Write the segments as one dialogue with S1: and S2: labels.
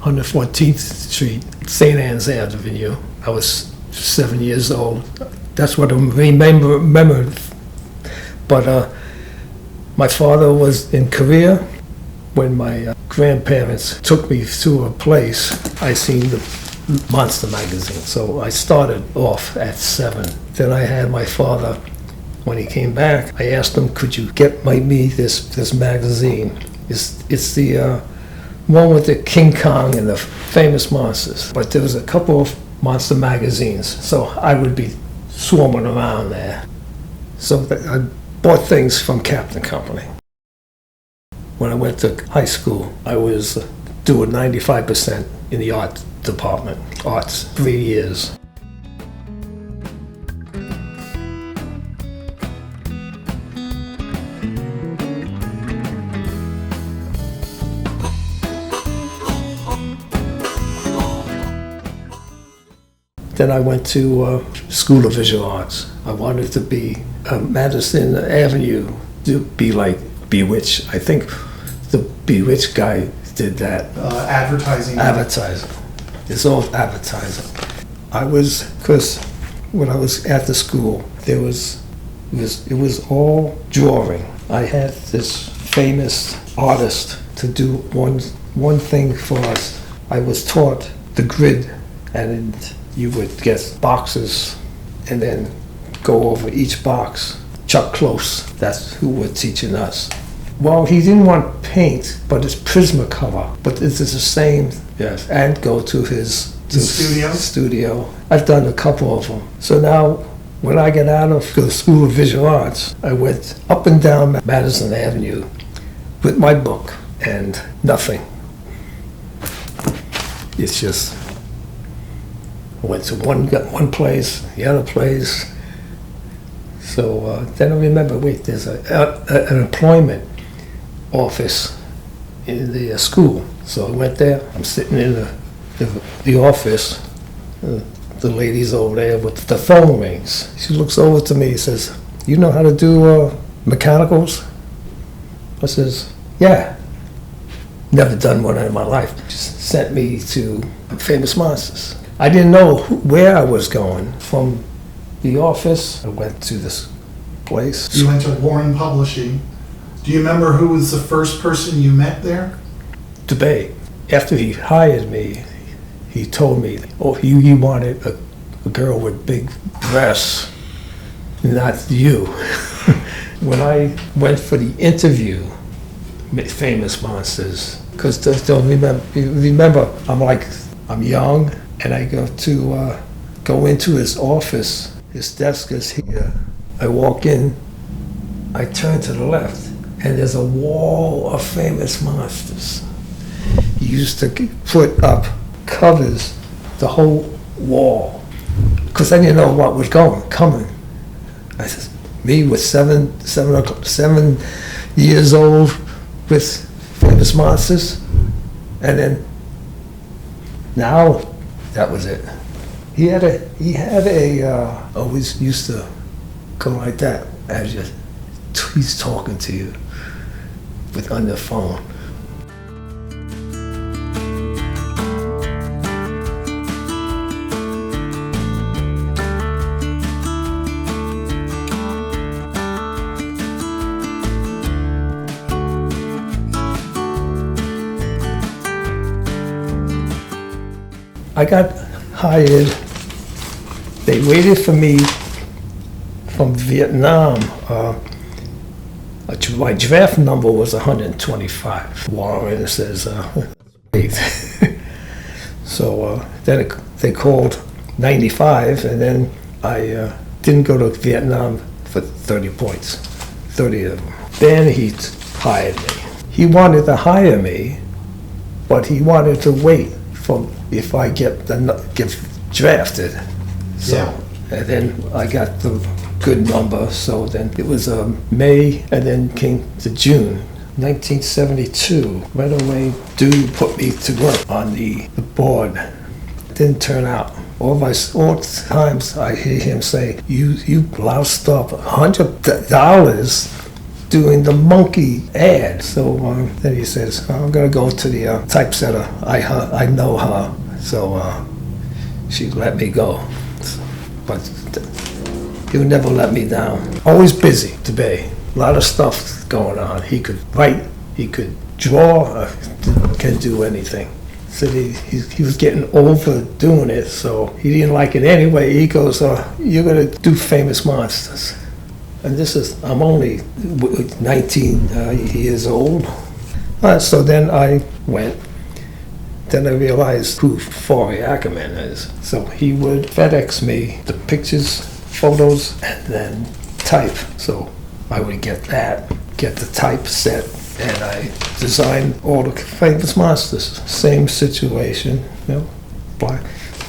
S1: 114th Street, St. Anne's Avenue. I was 7 years old. That's what I remember. But my father was in Korea. When my grandparents took me to a place, I seen the Monster Magazine. So I started off at 7. Then I had my father, when he came back, I asked him, could you get me this magazine? It's the one with the King Kong and the Famous Monsters. But there was a couple of monster magazines, so I would be swarming around there. So I bought things from Captain Company. When I went to high school, I was doing 95% in the art department, arts, 3 years. Then I went to School of Visual Arts. I wanted to be Madison Avenue, to be like Bewitched. I think the Bewitched guy did that.
S2: Advertising.
S1: Advertising. It's all advertising. Because when I was at the school, it was all drawing. I had this famous artist to do one thing for us. I was taught the grid, and you would get boxes and then go over each box. Chuck Close, that's who was teaching us. Well, he didn't want paint, but it's Prismacolor. But it's the same, yes. And go to his studio. I've done a couple of them. So now, when I get out of the School of Visual Arts, I went up and down Madison Avenue with my book and nothing. It's just, I went to one place, the other place. So then I remember, wait, there's an employment office in the school. So I went there. I'm sitting in the office. The lady's over there with the phone rings. She looks over to me and says, "You know how to do mechanicals?" I says, "Yeah." Never done one in my life. She sent me to Famous Monsters. I didn't know where I was going. From the office, I went to this place.
S2: You went to Warren Publishing. Do you remember who was the first person you met there?
S1: DeBay. After he hired me, he told me, he wanted a girl with big breasts, not you. When I went for the interview, Famous Monsters, because don't remember, I'm young, and I go into his office. His desk is here. I walk in, I turn to the left, and there's a wall of Famous Monsters. He used to put up covers, the whole wall, because I didn't know what was coming. I said, me with 7 years old with Famous Monsters, and then now that was it. He had a always used to go like that as he's talking to you on the phone. I got hired. They waited for me from Vietnam. My draft number was 125. Warren says, wait. So then they called 95, and then I didn't go to Vietnam for 30 points, 30 of them. Then he hired me. He wanted to hire me, but he wanted to wait for if I get drafted. So,
S2: yeah.
S1: And then I got the good number, so then it was May, and then came to June 1972. Right away, dude put me to work on the board. It didn't turn out. All times I hear him say, you loused up $100 doing the monkey ad. So then he says, I'm going to go to the typesetter. I know her. So she let me go. But he'll never let me down. Always busy today. A lot of stuff going on. He could write, he could draw, can do anything. So he was getting overdoing it, so he didn't like it anyway. He goes, you're going to do Famous Monsters. And I'm only 19 years old. So then I went. Then I realized who Forey Ackerman is. So he would FedEx me the pictures, photos, and then type. So I would get the type set, and I designed all the Famous Monsters. Same situation, black.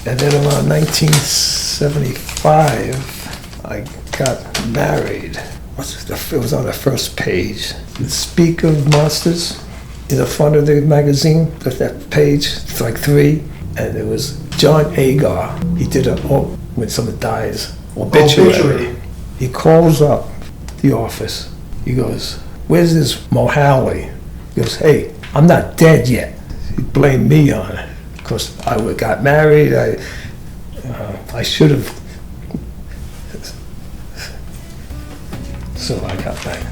S1: And then around 1975, I got married. It was on the first page. Speak of Monsters in the front of the magazine, that page, it's like 3, and it was John Agar. He did when someone dies, obituary. He calls up the office. He goes, where's this Mohalley? He goes, hey, I'm not dead yet. He blamed me on it. Because I got married, I should have. So I got back.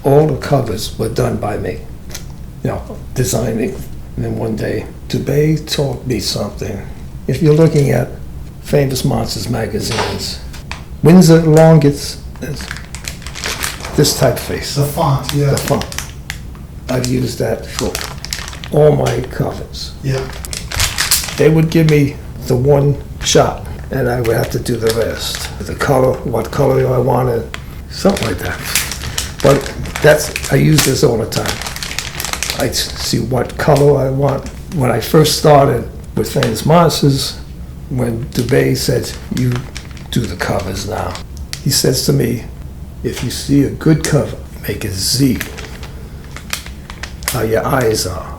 S1: All the covers were done by me, designing. And then one day, Dubé taught me something. If you're looking at Famous Monsters magazines, Windsor Longest is this typeface.
S2: The font, yeah.
S1: The font. I've used that for all my covers.
S2: Yeah.
S1: They would give me the one shot, and I would have to do the rest. The color, what color I wanted, something like that. But I use this all the time. I see what color I want. When I first started with Famous Monsters, when Dubé said, you do the covers now, he says to me, if you see a good cover, make it Z, how your eyes are.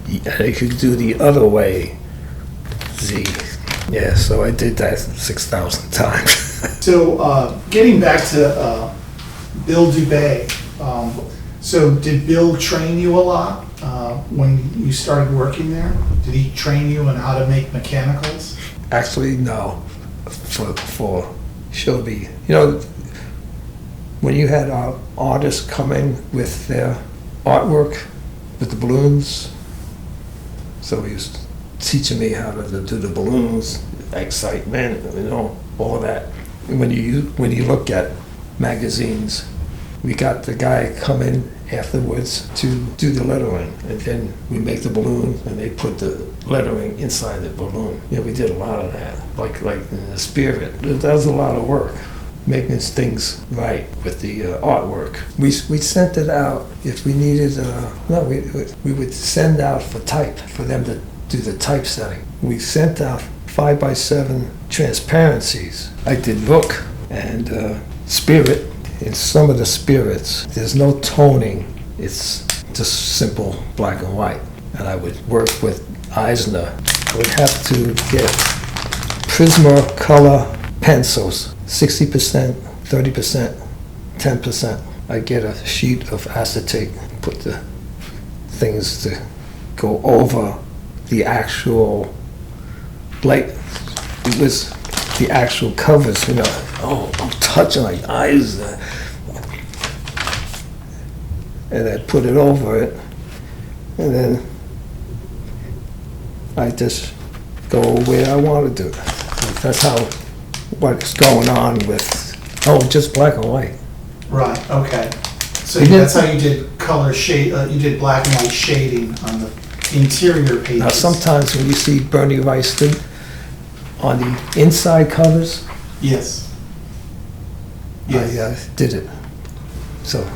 S1: And you could do the other way, Z. Yeah, so I did that 6,000 times.
S2: So getting back to Bill Dubé, so did Bill train you a lot when you started working there? Did he train you on how to make mechanicals?
S1: Actually, no. For Shelby, when you had artists come in with their artwork, with the balloons, so he was teaching me how to do the balloons, excitement, all that. And when you look at magazines, we got the guy come in afterwards to do the lettering, and then we make the balloon and they put the lettering inside the balloon. We did a lot of that, like in the spirit. That was a lot of work, making things right with the artwork. We sent it out if we needed, we would send out for type, for them to do the typesetting. We sent out 5x7 transparencies. I did book and spirit. In some of the spirits, there's no toning. It's just simple black and white. And I would work with Eisner. I would have to get Prisma color pencils, 60%, 30%, 10%. I'd get a sheet of acetate, put the things to go over the actual, it was the actual covers, I'm touching my eyes. And I put it over it, and then I just go where I want to do it. That's what's going on with, just black and white.
S2: Right, okay. So that's how you did color shade, you did black and white shading on the interior pages.
S1: Now sometimes when you see Bernie Wrightson on the inside covers,
S2: yes.
S1: I did it. So.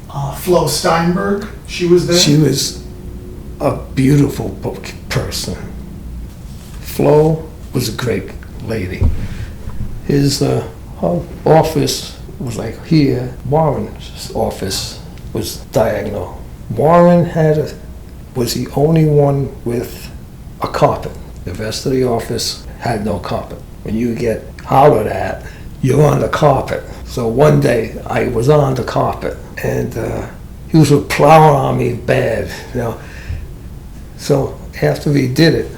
S2: Flo Steinberg, she was there?
S1: She was a beautiful person. Flo was a great lady. His her office was like here. Warren's office was diagonal. Warren was the only one with a carpet. The rest of the office had no carpet. When you get hollered at, you're on the carpet. So one day I was on the carpet and he was plowing on me bad, you know. So after he did it,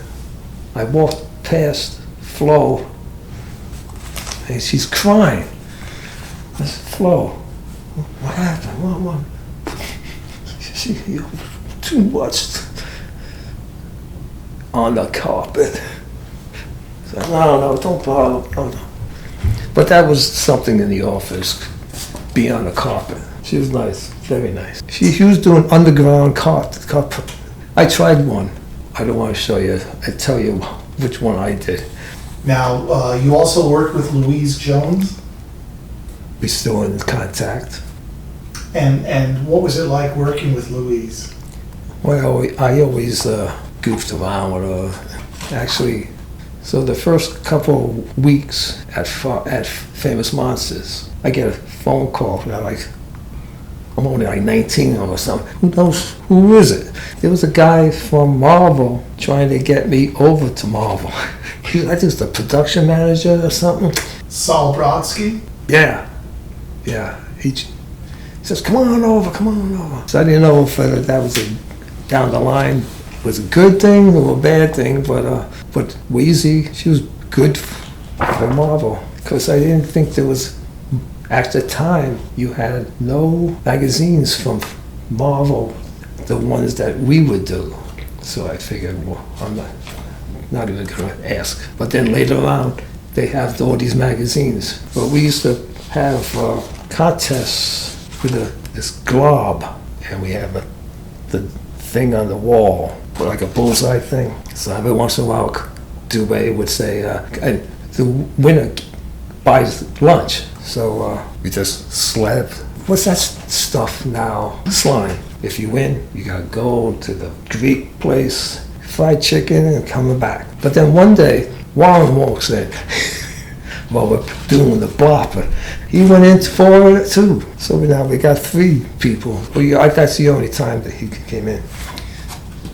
S1: I walked past Flo and she's crying. I said, Flo, what happened? What? She too much on the carpet. I said, no, don't bother. No. But that was something in the office, be on the carpet. She was nice, very nice. She was doing underground carpet. I tried one. I don't want to show you. I tell you which one I did.
S2: Now, you also worked with Louise Jones?
S1: We're still in contact.
S2: And what was it like working with Louise?
S1: Well, I always goofed around with her. Actually, so the first couple of weeks at Famous Monsters, I get a phone call. I'm only like 19 or something. Who knows? Who is it? There was a guy from Marvel trying to get me over to Marvel. I think it's the production manager or something.
S2: Saul Brodsky?
S1: Yeah. He says, come on over. So I didn't know if that was down the line was a good thing or a bad thing, but Wheezy, she was good for Marvel. Because I didn't think there was, at the time, you had no magazines from Marvel, the ones that we would do. So I figured, well, I'm not even going to ask. But then later on, they have all these magazines. But we used to have contests with this glob, and we have the thing on the wall, like a bullseye thing. So every once in a while, Dubé would say, and the winner buys lunch. So we just slab. What's that stuff now? Slime. If you win, you gotta go to the Greek place, fried chicken, and coming back. But then one day, Warren walks in. Well, we're doing the block, but he went in for it too. So now we got 3 people. Well, that's the only time that he came in.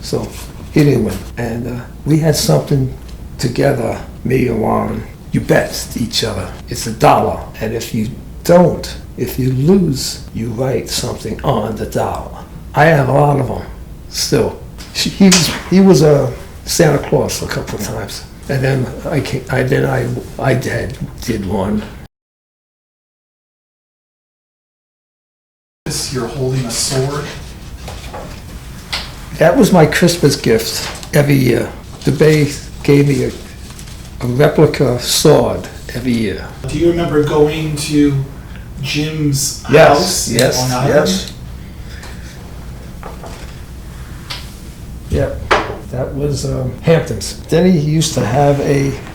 S1: So he didn't win. And we had something together, me and Warren. You bet each other. It's $1. And if you lose, you write something on the dollar. I have a lot of them still. He was a Santa Claus a couple of times. And then I did one.
S2: You're holding a sword.
S1: That was my Christmas gift every year. The Bay gave me a replica sword every year.
S2: Do you remember going to Jim's house in Long Island?
S1: Yes. Yep. That was Hamptons. Then he used to have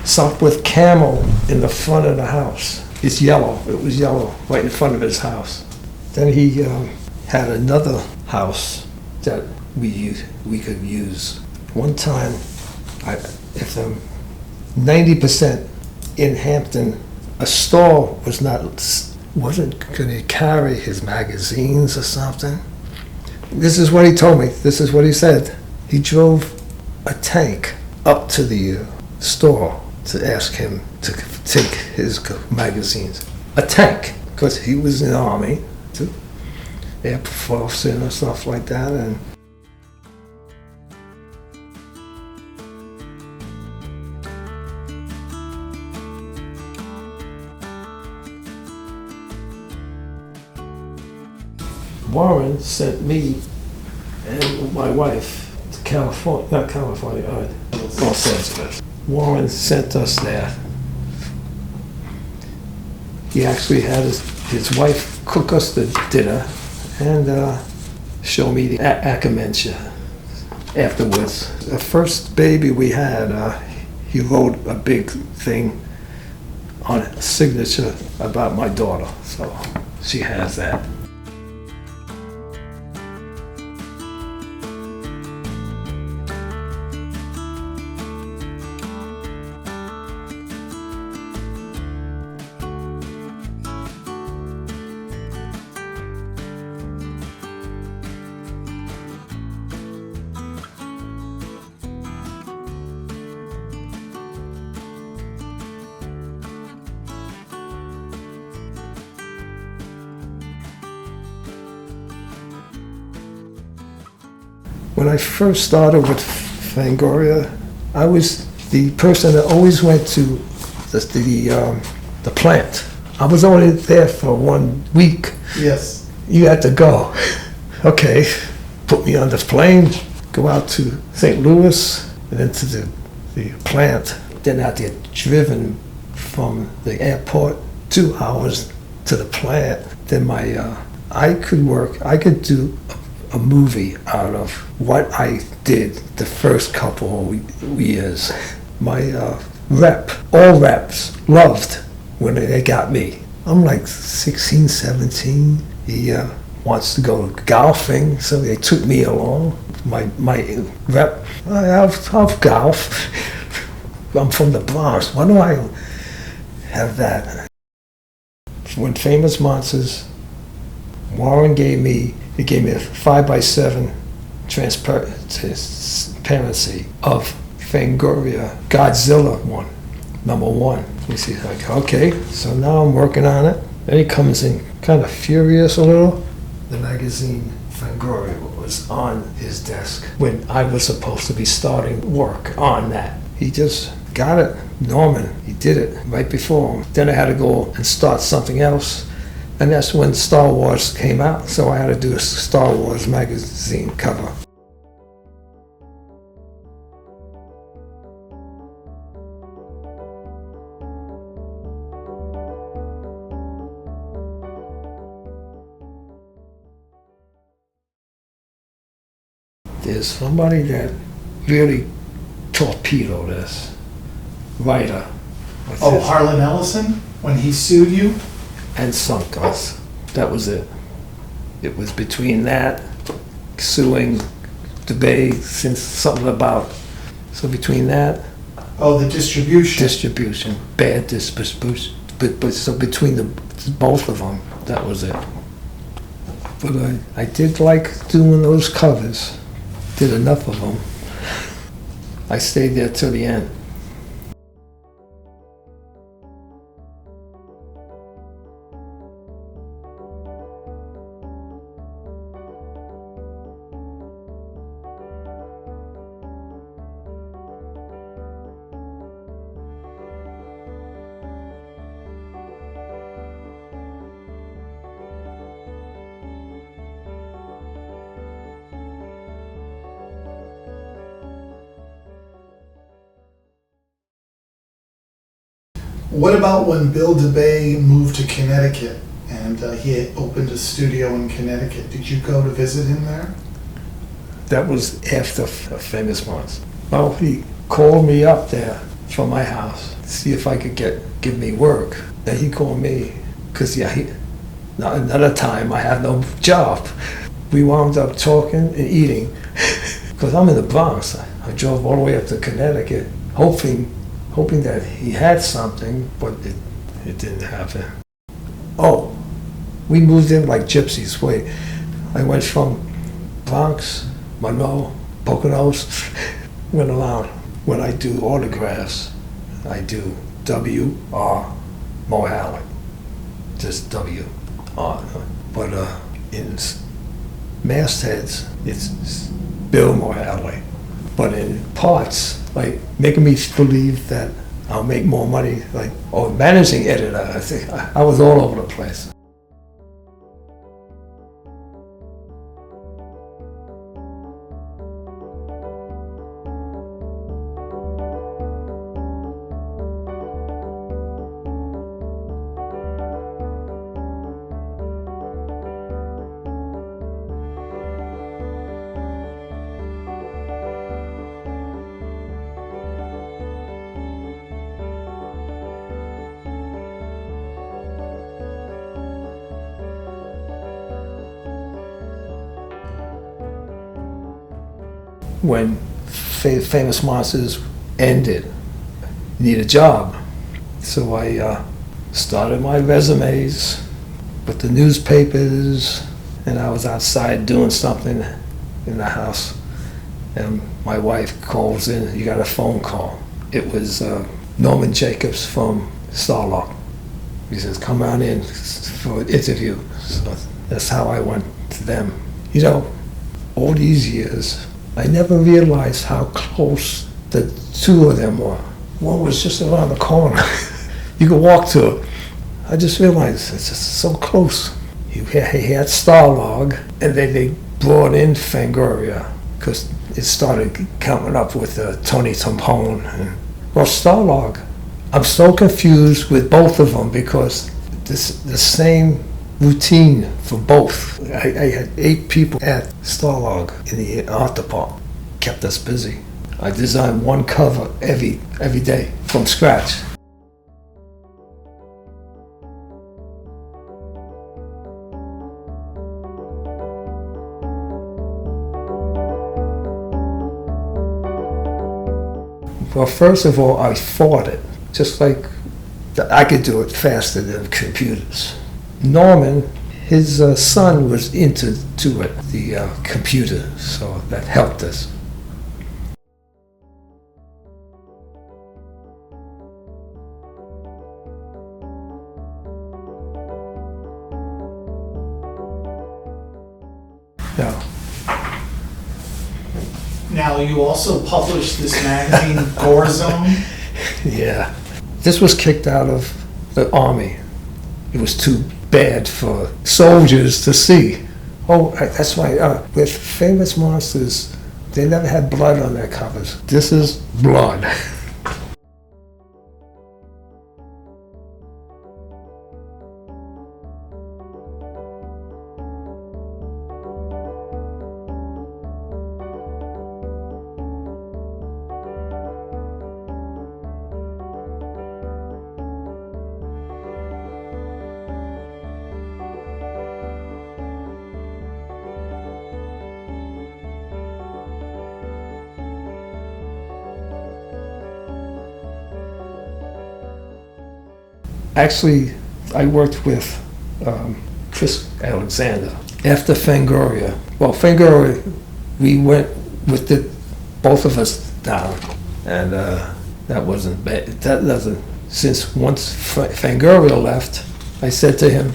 S1: something with camel in the front of the house. It's yellow. It was yellow right in front of his house. Then he had another house that we could use. One time, if 90% in Hampton, a store wasn't going to carry his magazines or something. This is what he told me. This is what he said. He drove a tank up to the store to ask him to take his magazines. A tank, because he was in the Army, too. Air Force and stuff like that. And Warren sent me and my wife to California, not California, Los Angeles. Warren sent us there. He actually had his wife cook us the dinner and show me the akamentia afterwards. The first baby we had, he wrote a big thing on a signature about my daughter, so she has that. When I first started with Fangoria, I was the person that always went to the plant. I was only there for 1 week.
S2: Yes.
S1: You had to go. Okay, put me on the plane, go out to St. Louis, and then to the plant. Then I had to get driven from the airport 2 hours to the plant. Then I could do a movie out of what I did the first couple of years. My all reps loved when they got me. I'm like 16, 17. He wants to go golfing, so they took me along. My rep, I'll golf. I'm from the Bronx. Why do I have that? When Famous Monsters, Warren gave me a 5x7 transparency of Fangoria Godzilla one, #1. You see, like, okay, so now I'm working on it. Then he comes in kind of furious a little. The magazine Fangoria was on his desk when I was supposed to be starting work on that. He just got it. Norman, he did it right before him. Then I had to go and start something else. And that's when Star Wars came out, so I had to do a Star Wars magazine cover. There's somebody that really torpedoed this. Writer.
S2: Oh, Harlan Ellison, when he sued you?
S1: And sunk us. That was it. It was between that, suing the Bay, since something about, so between that.
S2: Oh, the distribution.
S1: Bad distribution. But so between both of them, that was it. But I did like doing those covers. Did enough of them. I stayed there till the end.
S2: What about when Bill DeBay moved to Connecticut and he had opened a studio in Connecticut? Did you go to visit him there?
S1: That was after Famous Monsters. Well, he called me up there from my house to see if I could give me work. Then he called me because another time I had no job. We wound up talking and eating because I'm in the Bronx. I drove all the way up to Connecticut, hoping that he had something, but it didn't happen. Oh, we moved in like gypsies. Wait, I went from Bronx, Monroe, Poconos, went around. When I do autographs, I do W.R. Mohalley, just W.R. But in mastheads, it's Bill Mohalley. But in parts, like making me believe that I'll make more money, like, managing editor, I think I was all over the place. When Famous Monsters ended, need a job. So I started my resumes with the newspapers, and I was outside doing something in the house, and my wife calls in, you got a phone call. It was Norman Jacobs from Starlog. He says, come on in for an interview. So that's how I went to them. You know, all these years, I never realized how close the two of them were. One was just around the corner. You could walk to it. I just realized it's just so close. He had Starlog, and then they brought in Fangoria, because it started coming up with Tony Tampone. Well, Starlog, I'm so confused with both of them because the same routine for both. I had 8 people at Starlog in the art department. Kept us busy. I designed one cover every day from scratch. Well, first of all, I fought it, just like I could do it faster than computers. Norman, his son was into it, the computer, so that helped us. Yeah.
S2: Now, you also published this magazine, Gore Zone.
S1: Yeah. This was kicked out of the Army. It was too bad for soldiers to see. Oh, that's why with Famous Monsters, they never had blood on their covers. This is blood. Actually, I worked with Chris Alexander after Fangoria. Well, Fangoria, we went with both of us down, and that wasn't bad. That doesn't. Since once Fangoria left, I said to him,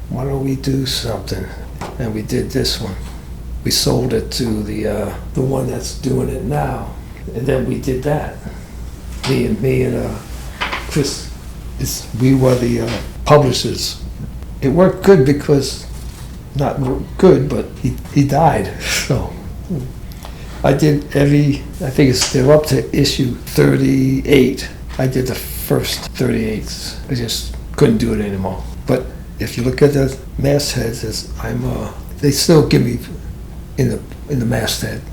S1: "Why don't we do something?" And we did this one. We sold it to the one that's doing it now, and then we did that. Me and Chris. We were the publishers. It worked good because, not good, but he died. So I did I think they're up to issue 38. I did the first 38s. I just couldn't do it anymore. But if you look at the mastheads, they still give me in the masthead.